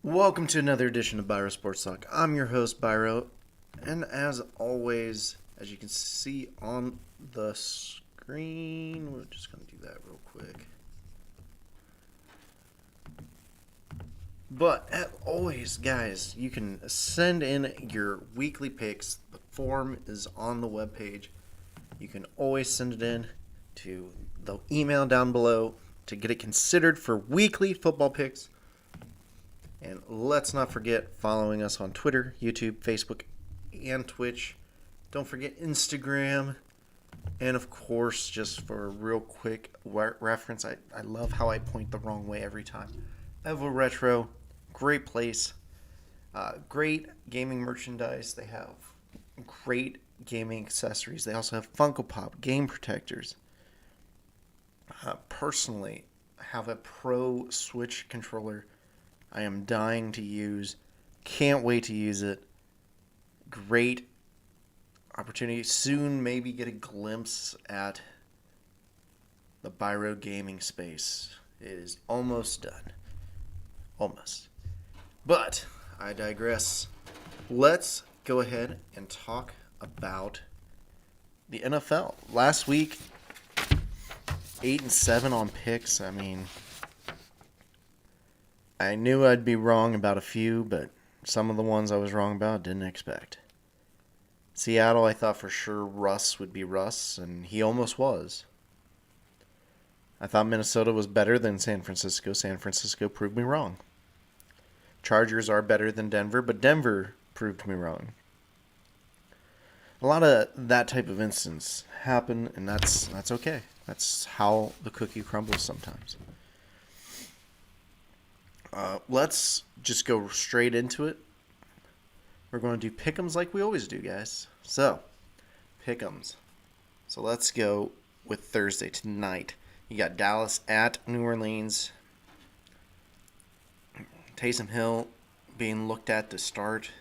Welcome to another edition of Biro Sports Talk. I'm your host, Biro, and as always, as you can see on the screen, we're just going to do that real quick. But as always, guys, you can send in your weekly picks. The form is on the webpage. You can always send it in to the email down below to get it considered for weekly football picks. And let's not forget following us on Twitter, YouTube, Facebook, and Twitch. Don't forget Instagram. And of course, just for a real quick reference, I love how I point the wrong way every time. Evo Retro, great place. Great gaming merchandise. They have great gaming accessories. They also have Funko Pop, game protectors. Personally, I have a Pro Switch controller I am dying to use. Can't wait to use it. Great opportunity. Soon maybe get a glimpse at the Biro gaming space. It is almost done. Almost. But I digress. Let's go ahead and talk about the NFL. Last week, 8-7 on picks. I knew I'd be wrong about a few, but some of the ones I was wrong about didn't expect. Seattle, I thought for sure Russ would be Russ, and he almost was. I thought Minnesota was better than San Francisco. San Francisco proved me wrong. Chargers are better than Denver, but Denver proved me wrong. A lot of that type of instance happen, and that's okay. That's how the cookie crumbles sometimes. Let's just go straight into it. We're going to do pick'ems like we always do, guys. So, pick'ems. So let's go with Thursday tonight. You got Dallas at New Orleans. Taysom Hill being looked at to start.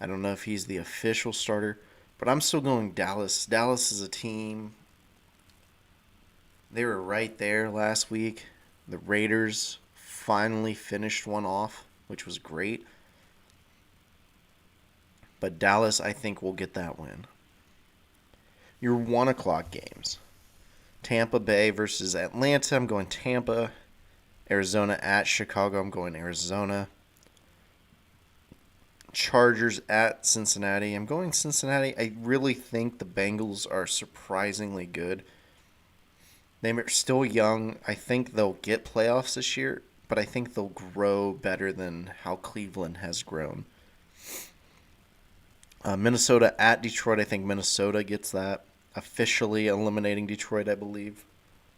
I don't know if he's the official starter, but I'm still going Dallas. Dallas is a team. They were right there last week. The Raiders finally finished one off, which was great. But Dallas, I think, will get that win. Your 1 o'clock games. Tampa Bay versus Atlanta. I'm going Tampa. Arizona at Chicago. I'm going Arizona. Chargers at Cincinnati. I'm going Cincinnati. I really think the Bengals are surprisingly good. They're still young. I think they'll get playoffs this year, but I think they'll grow better than how Cleveland has grown. Minnesota at Detroit. I think Minnesota gets that. Officially eliminating Detroit, I believe,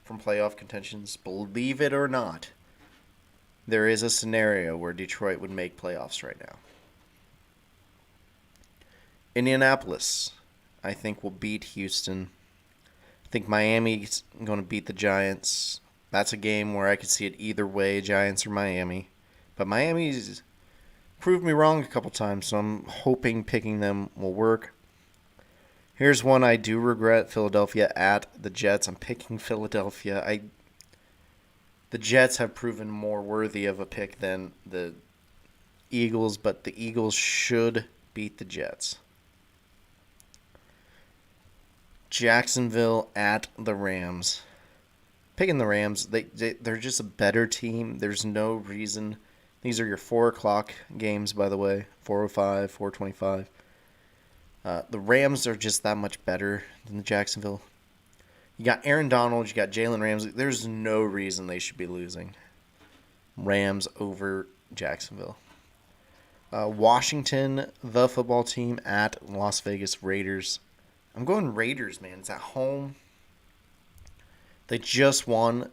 from playoff contentions. Believe it or not, there is a scenario where Detroit would make playoffs right now. Indianapolis, I think, will beat Houston. I think Miami's going to beat the Giants. That's a game where I could see it either way, Giants or Miami. But Miami's proved me wrong a couple times, so I'm hoping picking them will work. Here's one I do regret, Philadelphia at the Jets. I'm picking Philadelphia. The Jets have proven more worthy of a pick than the Eagles, but the Eagles should beat the Jets. Jacksonville at the Rams. Picking the Rams, they're just a better team. There's no reason. These are your 4 o'clock games, by the way. 4:05, 4:25. The Rams are just that much better than the Jacksonville. You got Aaron Donald, you got Jalen Ramsey. There's no reason they should be losing. Rams over Jacksonville. Washington, the football team, at Las Vegas Raiders. I'm going Raiders, man. It's at home. They just won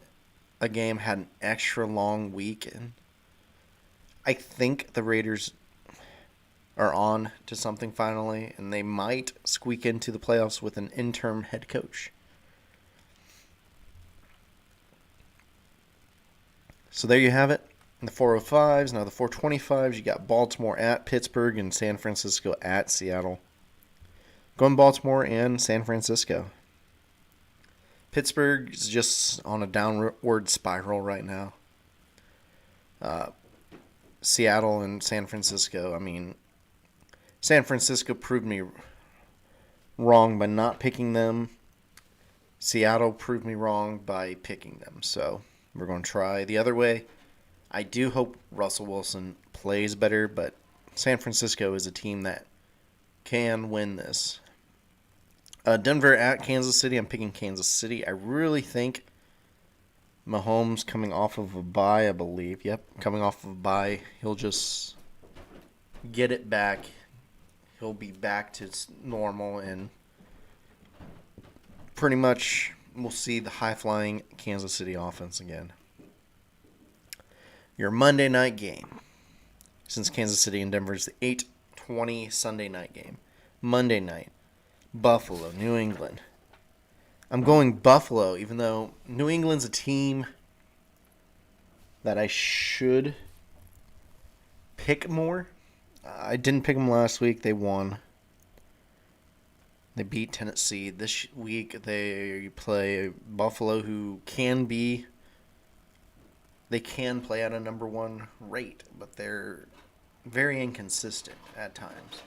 a game, had an extra long weekend. I think the Raiders are on to something finally, and they might squeak into the playoffs with an interim head coach. So there you have it. In the 405s, now the 425s, you got Baltimore at Pittsburgh and San Francisco at Seattle. Going Baltimore and San Francisco. Pittsburgh is just on a downward spiral right now. Seattle and San Francisco. I mean, San Francisco proved me wrong by not picking them. Seattle proved me wrong by picking them. So we're going to try the other way. I do hope Russell Wilson plays better, but San Francisco is a team that can win this. Denver at Kansas City. I'm picking Kansas City. I really think Mahomes coming off of a bye, I believe. Yep, coming off of a bye. He'll just get it back. He'll be back to normal, and pretty much we'll see the high-flying Kansas City offense again. Your Monday night game, since Kansas City and Denver is the 8:20 Sunday night game. Monday night, Buffalo, New England. I'm going Buffalo, even though New England's a team that I should pick more. I didn't pick them last week. They won. They beat Tennessee. This week they play Buffalo, who they can play at a number one rate, but they're very inconsistent at times.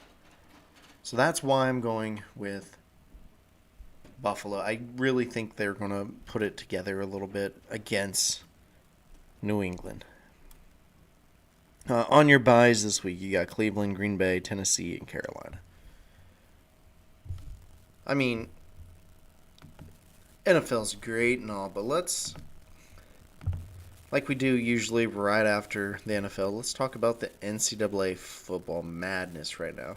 So that's why I'm going with Buffalo. I really think they're going to put it together a little bit against New England. On your buys this week, you got Cleveland, Green Bay, Tennessee, and Carolina. I mean, NFL's great and all, but let's, like we do usually right after the NFL, let's talk about the NCAA football madness right now.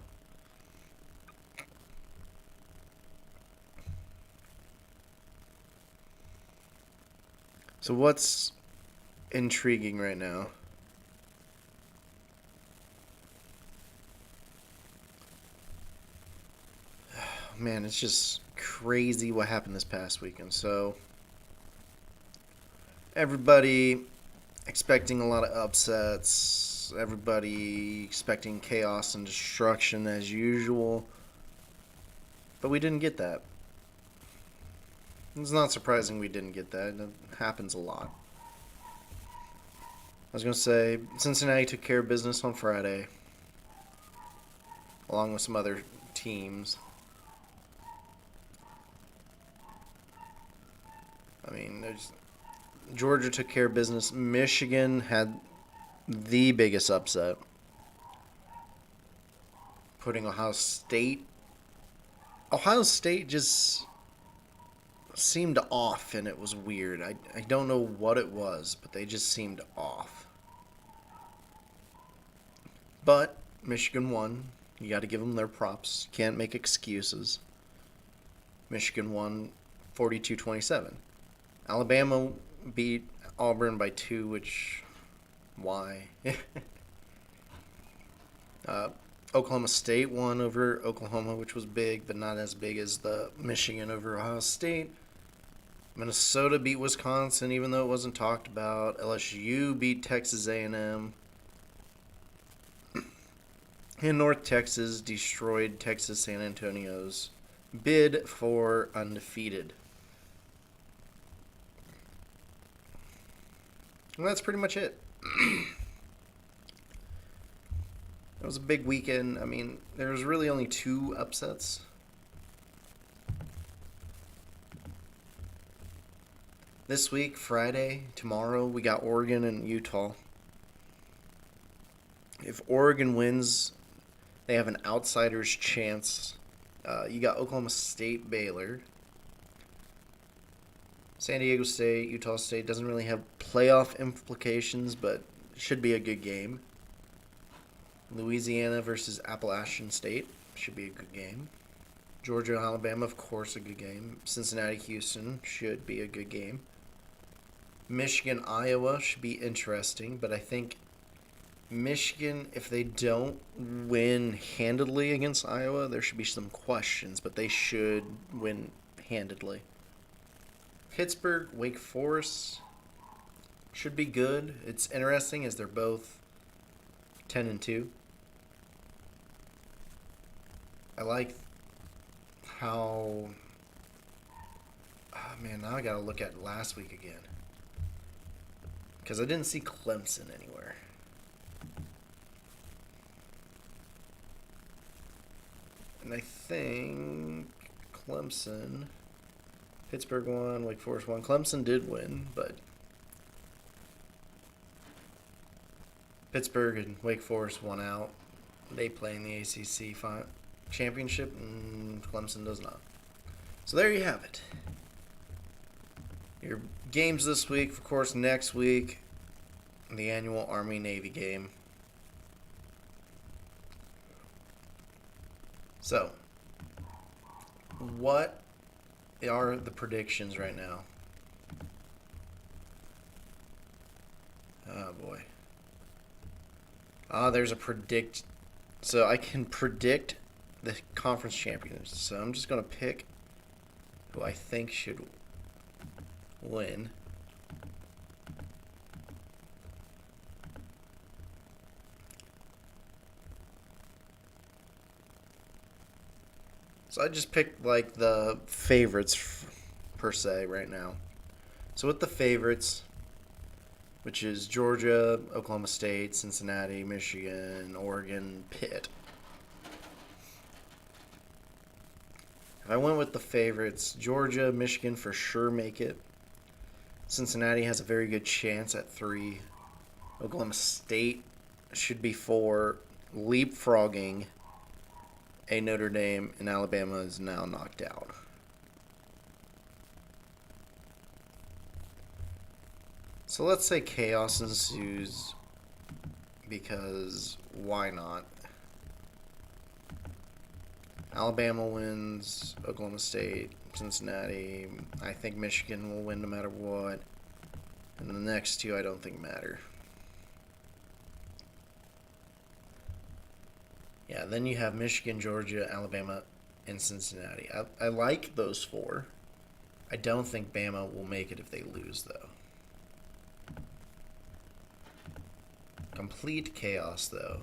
So what's intriguing right now? Man, it's just crazy what happened this past weekend. So everybody expecting a lot of upsets. Everybody expecting chaos and destruction as usual. But we didn't get that. It's not surprising we didn't get that. It happens a lot. I was going to say, Cincinnati took care of business on Friday, along with some other teams. I mean, Georgia took care of business. Michigan had the biggest upset, putting Ohio State. Ohio State just seemed off, and it was weird. I don't know what it was, but they just seemed off. But Michigan won. You got to give them their props. Can't make excuses. Michigan won 42-27. Alabama beat Auburn by 2, which, why? Oklahoma State won over Oklahoma, which was big, but not as big as the Michigan over Ohio State. Minnesota beat Wisconsin, even though it wasn't talked about. LSU beat Texas A&M. And North Texas destroyed Texas San Antonio's bid for undefeated. And that's pretty much it. It was a big weekend. I mean, there was really only 2 upsets. This week, Friday, tomorrow, we got Oregon and Utah. If Oregon wins, they have an outsider's chance. You got Oklahoma State, Baylor. San Diego State, Utah State doesn't really have playoff implications, but should be a good game. Louisiana versus Appalachian State should be a good game. Georgia, Alabama, of course, a good game. Cincinnati, Houston should be a good game. Michigan, Iowa should be interesting, but I think Michigan, if they don't win handedly against Iowa, there should be some questions, but they should win handedly. Pittsburgh, Wake Forest should be good. It's interesting as they're both 10-2. I like how... Oh, man, now I got to look at last week again. Because I didn't see Clemson anywhere. And I think Clemson, Pittsburgh won, Wake Forest won. Clemson did win, but Pittsburgh and Wake Forest won out. They play in the ACC championship, and Clemson does not. So there you have it. Your games this week, of course, next week, the annual Army-Navy game. So, what are the predictions right now? Oh, boy. There's a predict. So, I can predict the conference champions. So, I'm just going to pick who I think should win. So I just picked like the favorites per se right now. So with the favorites, which is Georgia, Oklahoma State, Cincinnati, Michigan, Oregon, Pitt. If I went with the favorites, Georgia, Michigan for sure make it. Cincinnati has a very good chance at 3. Oklahoma State should be 4. Leapfrogging a Notre Dame, and Alabama is now knocked out. So let's say chaos ensues, because why not? Alabama wins, Oklahoma State, Cincinnati. I think Michigan will win no matter what. And the next two I don't think matter. Yeah, then you have Michigan, Georgia, Alabama, and Cincinnati. I like those 4. I don't think Bama will make it if they lose, though. Complete chaos, though.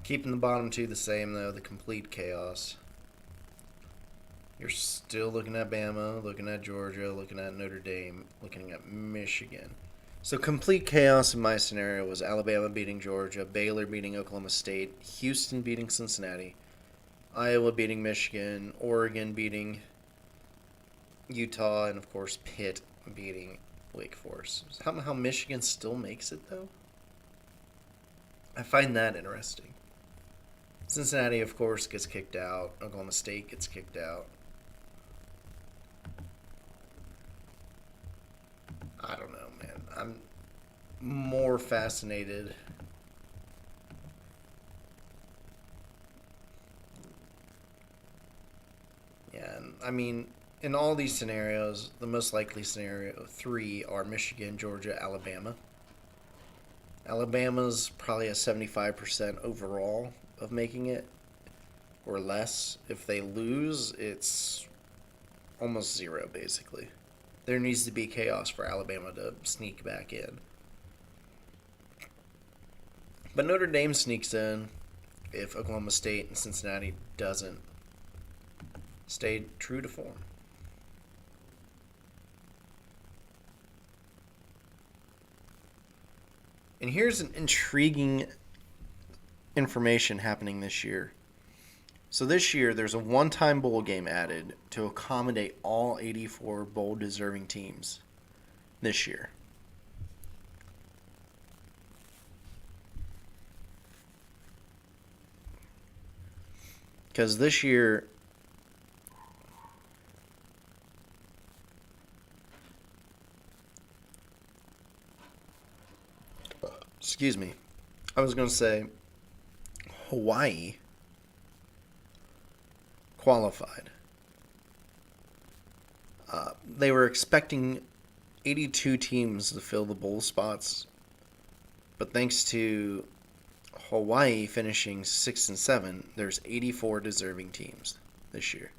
Keeping the bottom 2 the same, though. The complete chaos. You're still looking at Bama, looking at Georgia, looking at Notre Dame, looking at Michigan. So complete chaos in my scenario was Alabama beating Georgia, Baylor beating Oklahoma State, Houston beating Cincinnati, Iowa beating Michigan, Oregon beating Utah, and of course Pitt beating Wake Forest. How Michigan still makes it, though? I find that interesting. Cincinnati, of course, gets kicked out. Oklahoma State gets kicked out. I don't know, man. I'm more fascinated. Yeah, and I mean, in all these scenarios, the most likely scenario 3 are Michigan, Georgia, Alabama. Alabama's probably a 75% overall of making it, or less. If they lose, it's almost 0, basically. There needs to be chaos for Alabama to sneak back in. But Notre Dame sneaks in if Oklahoma State and Cincinnati doesn't stay true to form. And here's an intriguing information happening this year. So this year, there's a one-time bowl game added to accommodate all 84 bowl-deserving teams this year. Because this year, excuse me, I was going to say Hawaii qualified. They were expecting 82 teams to fill the bowl spots, but thanks to Hawaii finishing 6 and 7, there's 84 deserving teams this year.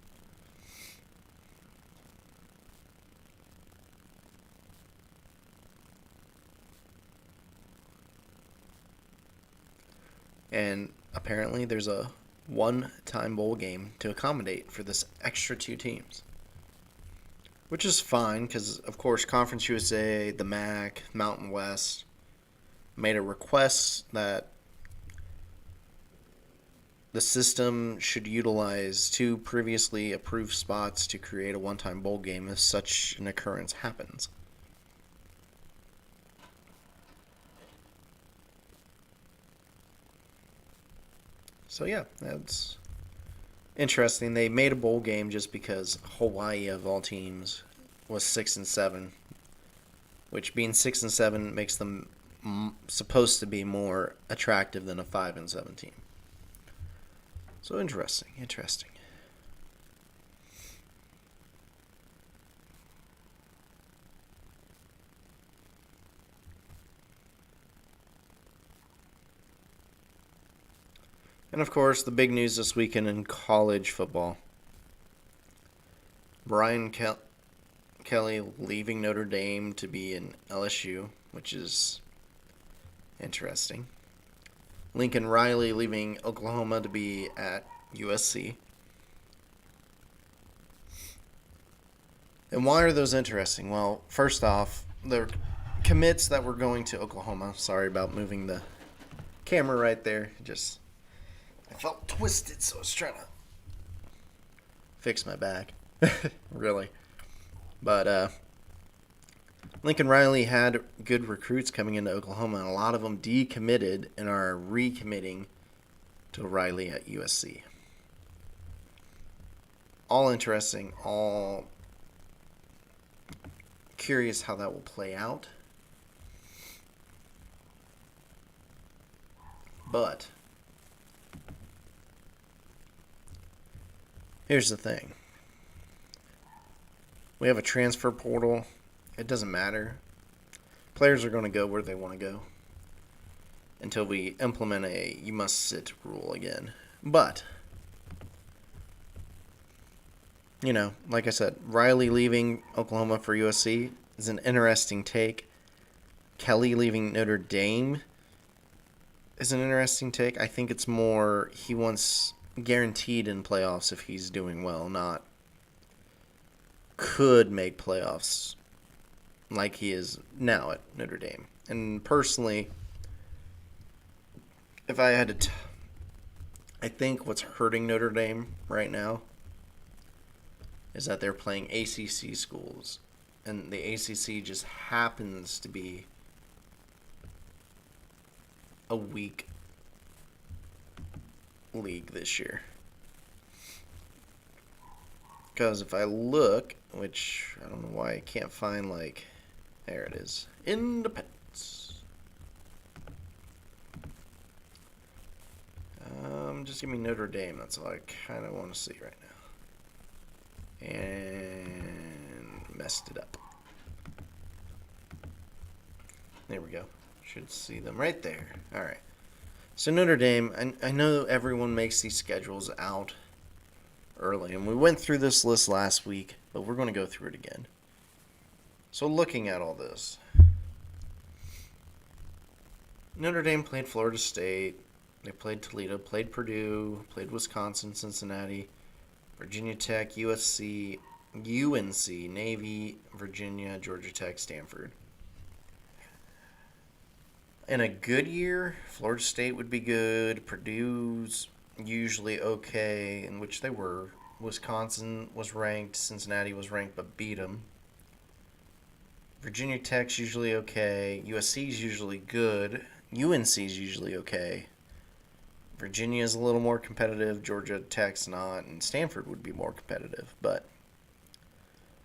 And apparently there's a one-time bowl game to accommodate for this extra 2 teams. Which is fine because, of course, Conference USA, the MAC, Mountain West made a request that The system should utilize 2 previously approved spots to create a one-time bowl game if such an occurrence happens. So yeah, that's interesting. They made a bowl game just because Hawaii, of all teams, was 6-7, which being 6-7 makes them supposed to be more attractive than a 5-7 team. So interesting. And of course, the big news this weekend in college football: Brian Kelly leaving Notre Dame to be in LSU, which is interesting. Lincoln Riley leaving Oklahoma to be at USC. And why are those interesting? Well, first off, the commits that were going to Oklahoma. Sorry about moving the camera right there. I felt twisted, so I was trying to fix my back. Really. But Lincoln Riley had good recruits coming into Oklahoma, and a lot of them decommitted and are recommitting to Riley at USC. All interesting, all curious how that will play out. But here's the thing. We have a transfer portal. It doesn't matter. Players are going to go where they want to go until we implement a you must sit rule again. But, like I said, Riley leaving Oklahoma for USC is an interesting take. Kelly leaving Notre Dame is an interesting take. I think it's more he wants guaranteed in playoffs if he's doing well, not could make playoffs like he is now at Notre Dame. And personally, if I had to I think what's hurting Notre Dame right now is that they're playing ACC schools, and the ACC just happens to be a weak league this year. Because if I look, which I don't know why I can't find, there it is, Independence. Just give me Notre Dame. That's all I kind of want to see right now. And messed it up. There we go. Should see them right there. All right. So Notre Dame, I know everyone makes these schedules out early, and we went through this list last week, but we're going to go through it again. So looking at all this, Notre Dame played Florida State, they played Toledo, played Purdue, played Wisconsin, Cincinnati, Virginia Tech, USC, UNC, Navy, Virginia, Georgia Tech, Stanford. In a good year, Florida State would be good. Purdue's usually okay, in which they were. Wisconsin was ranked. Cincinnati was ranked, but beat them. Virginia Tech's usually okay. USC's usually good. UNC's usually okay. Virginia's a little more competitive. Georgia Tech's not. And Stanford would be more competitive. But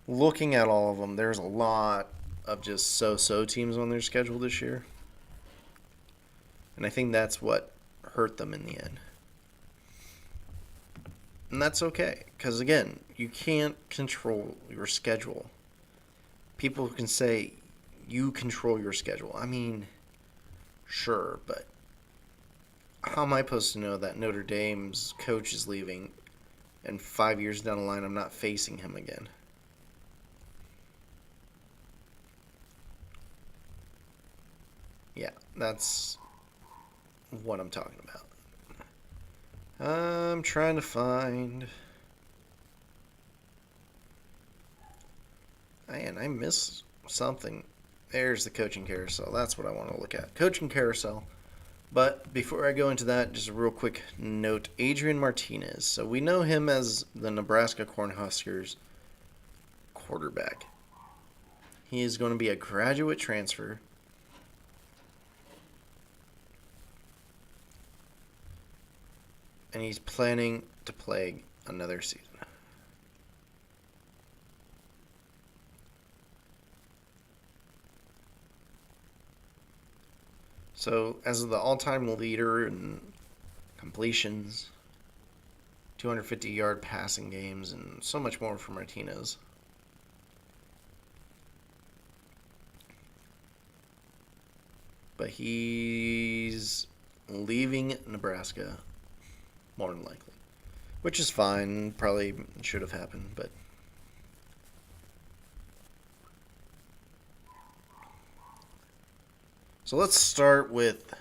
looking at all of them, there's a lot of just so-so teams on their schedule this year. And I think that's what hurt them in the end. And that's okay. Because, again, you can't control your schedule. People can say you control your schedule. I mean, sure, but how am I supposed to know that Notre Dame's coach is leaving and 5 years down the line I'm not facing him again? Yeah, that's what I'm talking about. I'm trying to find... Man, I missed something. There's the coaching carousel. That's what I want to look at. Coaching carousel. But before I go into that, just a real quick note. Adrian Martinez. So we know him as the Nebraska Cornhuskers quarterback. He is going to be a graduate transfer. And he's planning to play another season. So, as the all-time leader in completions, 250-yard passing games, and so much more for Martinez. But he's leaving Nebraska, more than likely. Which is fine. Probably should have happened, but... So let's start with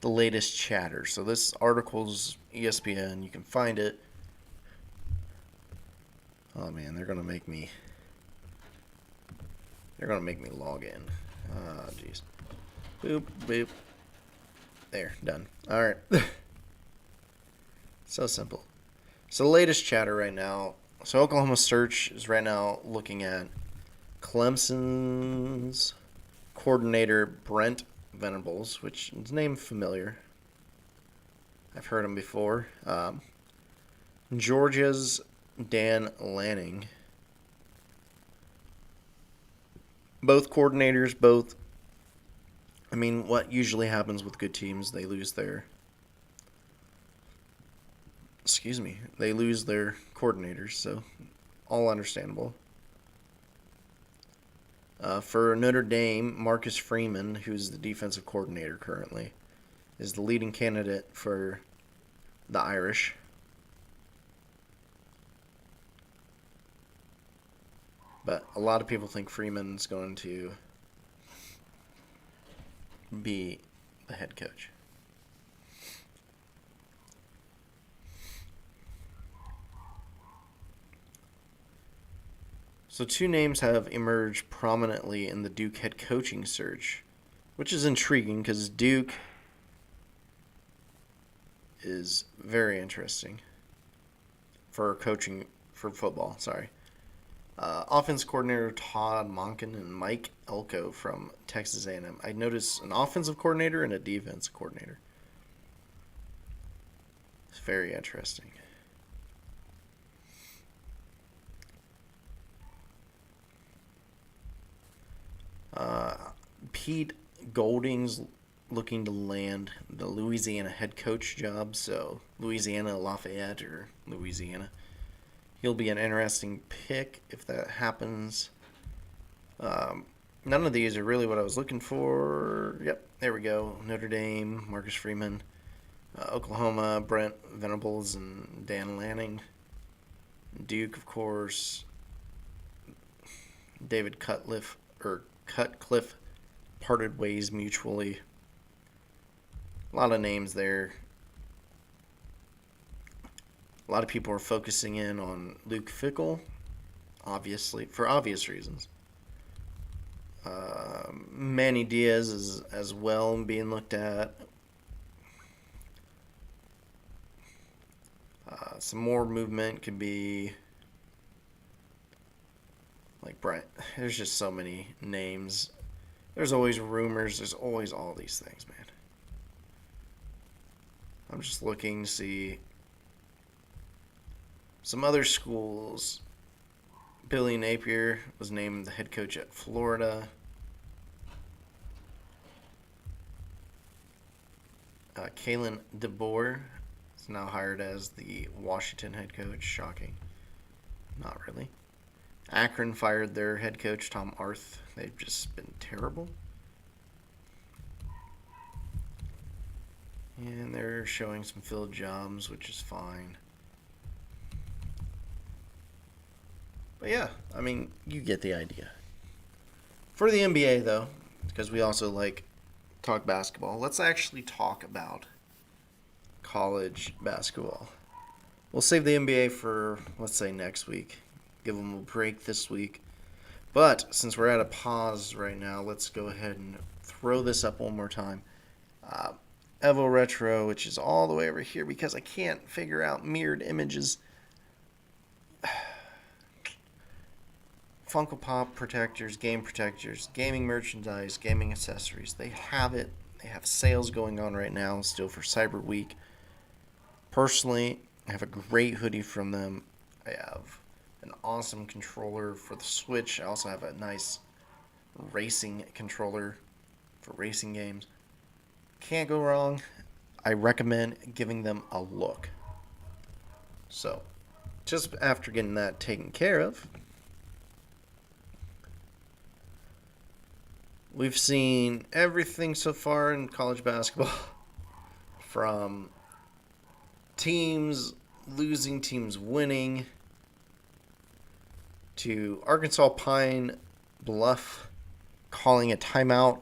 the latest chatter. So this article's ESPN. You can find it. Oh man, they're gonna make me log in. Ah, jeez. Boop, boop. There, done. All right. So simple. So the latest chatter right now. So Oklahoma Search is right now looking at Clemson's coordinator Brent Venables, which is name familiar. I've heard him before. Georgia's Dan Lanning. Both coordinators, I mean, what usually happens with good teams, they lose their coordinators, so all understandable. For Notre Dame, Marcus Freeman, who's the defensive coordinator currently, is the leading candidate for the Irish. But a lot of people think Freeman's going to be the head coach. So two names have emerged prominently in the Duke head coaching search, which is intriguing because Duke is very interesting for coaching for football. Offense coordinator Todd Monken and Mike Elko from Texas A&M. I noticed an offensive coordinator and a defensive coordinator. It's very interesting. Pete Golding's looking to land the Louisiana head coach job, so Louisiana Lafayette or Louisiana. He'll be an interesting pick if that happens. None of these are really what I was looking for. Yep, there we go. Notre Dame, Marcus Freeman. Oklahoma, Brent Venables and Dan Lanning. Duke, of course. David Cutcliffe parted ways mutually. A lot of names there. A lot of people are focusing in on Luke Fickell, obviously, for obvious reasons. Manny Diaz is as well being looked at. Some more movement could be like Brent. There's just so many names. There's always rumors. There's always all these things, man. I'm just looking to see some other schools. Billy Napier was named the head coach at Florida. Kalen DeBoer is now hired as the Washington head coach. Shocking. Not really. Akron fired their head coach, Tom Arth. They've just been terrible. And they're showing some filled jobs, which is fine. But yeah, I mean, you get the idea. For the NBA, though, because we also talk basketball, let's actually talk about college basketball. We'll save the NBA for, let's say, next week. Give them a break this week. But since we're at a pause right now, let's go ahead and throw this up one more time Evo Retro, which is all the way over here because I can't figure out mirrored images. Funko Pop protectors, game protectors, gaming merchandise, gaming accessories. They have it. They have sales going on right now still for Cyber Week. Personally, I have a great hoodie from them. I have an awesome controller for the Switch. I also have a nice racing controller for racing games. Can't go wrong. I recommend giving them a look. So, just after getting that taken care of, we've seen everything so far in college basketball from teams losing, teams winning, to Arkansas Pine Bluff calling a timeout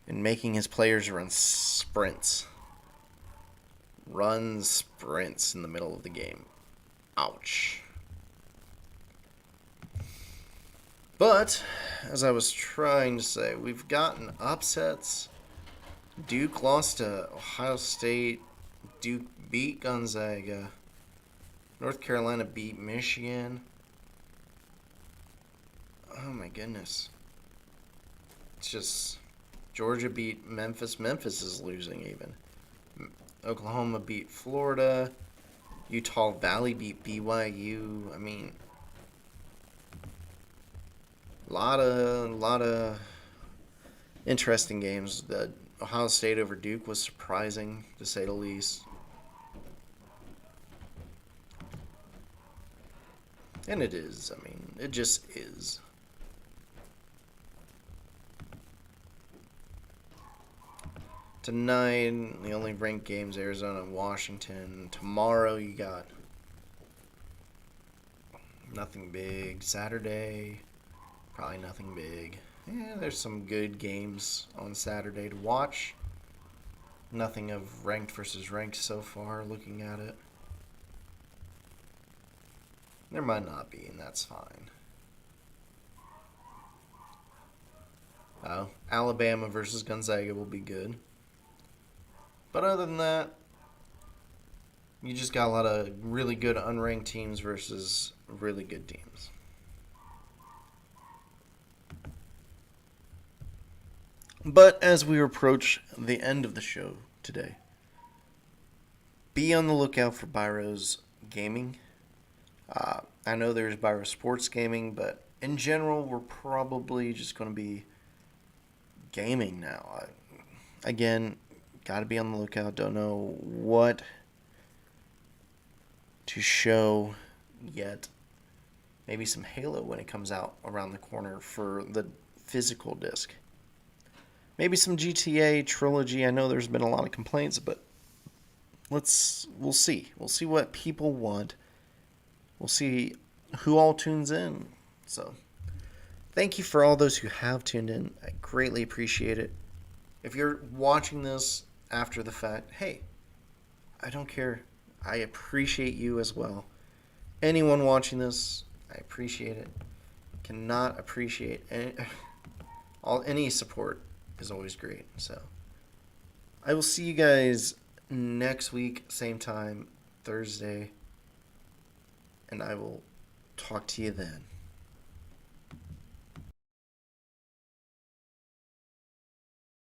and making his players run sprints. Run sprints in the middle of the game. Ouch. But, as I was trying to say, we've gotten upsets. Duke lost to Ohio State. Duke beat Gonzaga. North Carolina beat Michigan. Oh my goodness. It's just Georgia beat Memphis. Memphis is losing even. Oklahoma beat Florida. Utah Valley beat BYU. I mean, a lot of interesting games. The Ohio State over Duke was surprising, to say the least. And it is. I mean, it just is. Tonight, the only ranked games, Arizona and Washington. Tomorrow, you got nothing big. Saturday, probably nothing big. Yeah, there's some good games on Saturday to watch. Nothing of ranked versus ranked so far, looking at it. There might not be, and that's fine. Alabama versus Gonzaga will be good. But other than that, you just got a lot of really good unranked teams versus really good teams. But as we approach the end of the show today, be on the lookout for Biro's gaming. I know there's Biro Sports Gaming, but in general, we're probably just going to be gaming now. Again, got to be on the lookout. Don't know what to show yet. Maybe some Halo when it comes out around the corner for the physical disc. Maybe some GTA Trilogy. I know there's been a lot of complaints, but we'll see. We'll see what people want. We'll see who all tunes in. So, thank you for all those who have tuned in. I greatly appreciate it. If you're watching this after the fact, hey, I don't care. I appreciate you as well. Anyone watching this, I appreciate it. Cannot appreciate any support is always great. So, I will see you guys next week, same time, Thursday. And I will talk to you then.